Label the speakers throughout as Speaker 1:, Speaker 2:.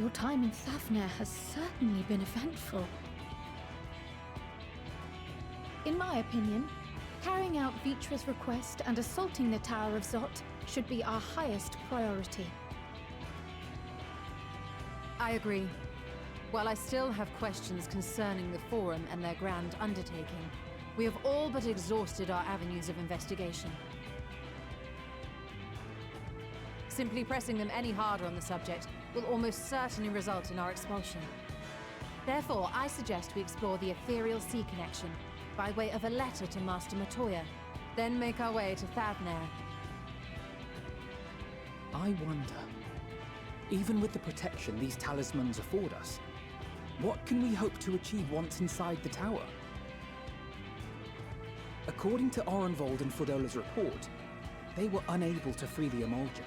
Speaker 1: Your time in Thafnir has certainly been eventful. In my opinion, carrying out Vitra's request and assaulting the Tower of Zot should be our highest priority.
Speaker 2: I agree. While I still have questions concerning the Forum and their grand undertaking, we have all but exhausted our avenues of investigation. Simply pressing them any harder on the subject will almost certainly result in our expulsion. Therefore, I suggest we explore the ethereal sea connection by way of a letter to Master Matoya, then make our way to Thafnir.
Speaker 3: I wonder, even with the protection these talismans afford us, what can we hope to achieve once inside the tower? According to Orenvold and Frodola's report, they were unable to free the Emolja.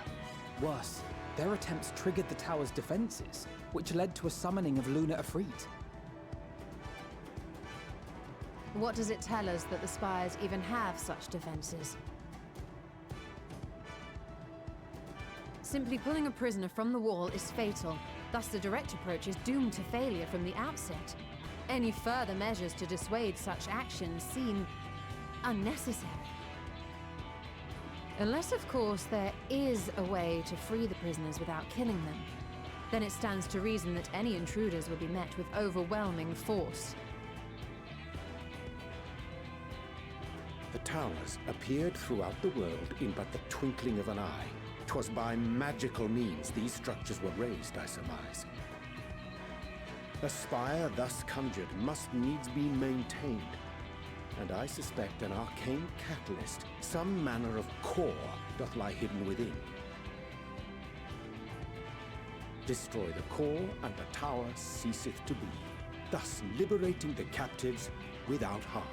Speaker 3: Worse, their attempts triggered the tower's defenses, which led to a summoning of Luna Ifrit.
Speaker 2: What does it tell us that the Spires even have such defenses? Simply pulling a prisoner from the wall is fatal, thus the direct approach is doomed to failure from the outset. Any further measures to dissuade such actions seem unnecessary. Unless, of course, there is a way to free the prisoners without killing them. Then it stands to reason that any intruders will be met with overwhelming force.
Speaker 4: The towers appeared throughout the world in but the twinkling of an eye. 'Twas by magical means these structures were raised, I surmise. A spire thus conjured must needs be maintained, and I suspect an arcane catalyst, some manner of core, doth lie hidden within. Destroy the core, and the tower ceaseth to be, thus liberating the captives without harm.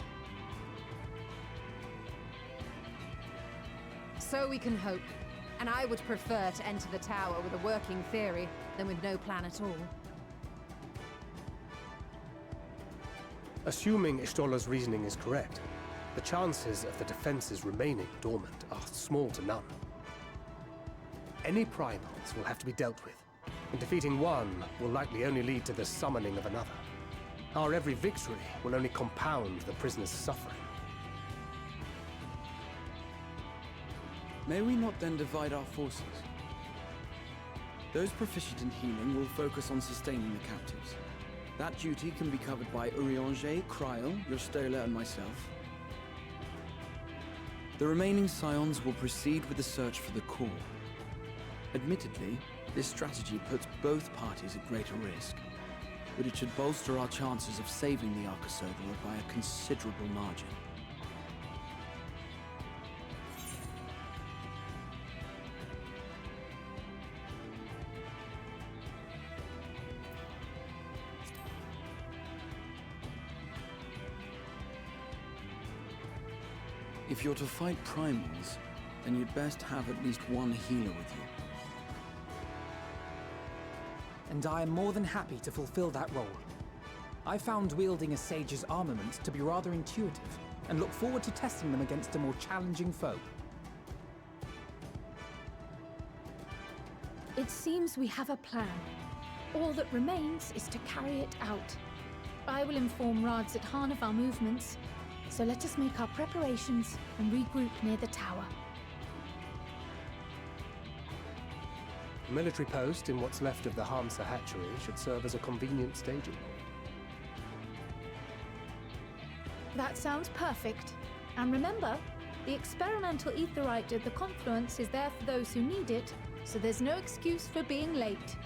Speaker 2: So we can hope, and I would prefer to enter the tower with a working theory than with no plan at all.
Speaker 5: Assuming Ishtola's reasoning is correct, the chances of the defenses remaining dormant are small to none. Any primals will have to be dealt with, and defeating one will likely only lead to the summoning of another. Our every victory will only compound the prisoner's suffering.
Speaker 6: May we not then divide our forces? Those proficient in healing will focus on sustaining the captives. That duty can be covered by Urianger, Kryl, Yostola, and myself. The remaining scions will proceed with the search for the core. Admittedly, this strategy puts both parties at greater risk, but it should bolster our chances of saving the Arcosodra by a considerable margin. If you're to fight primals, then you'd best have at least one healer with you.
Speaker 3: And I am more than happy to fulfill that role. I found wielding a sage's armaments to be rather intuitive, and look forward to testing them against a more challenging foe.
Speaker 1: It seems we have a plan. All that remains is to carry it out. I will inform Radzit-Han of our movements, so let us make our preparations and regroup near the tower.
Speaker 5: A military post in what's left of the Hamsa hatchery should serve as a convenient staging point.
Speaker 1: That sounds perfect. And remember, the experimental aetherite at the confluence is there for those who need it, so there's no excuse for being late.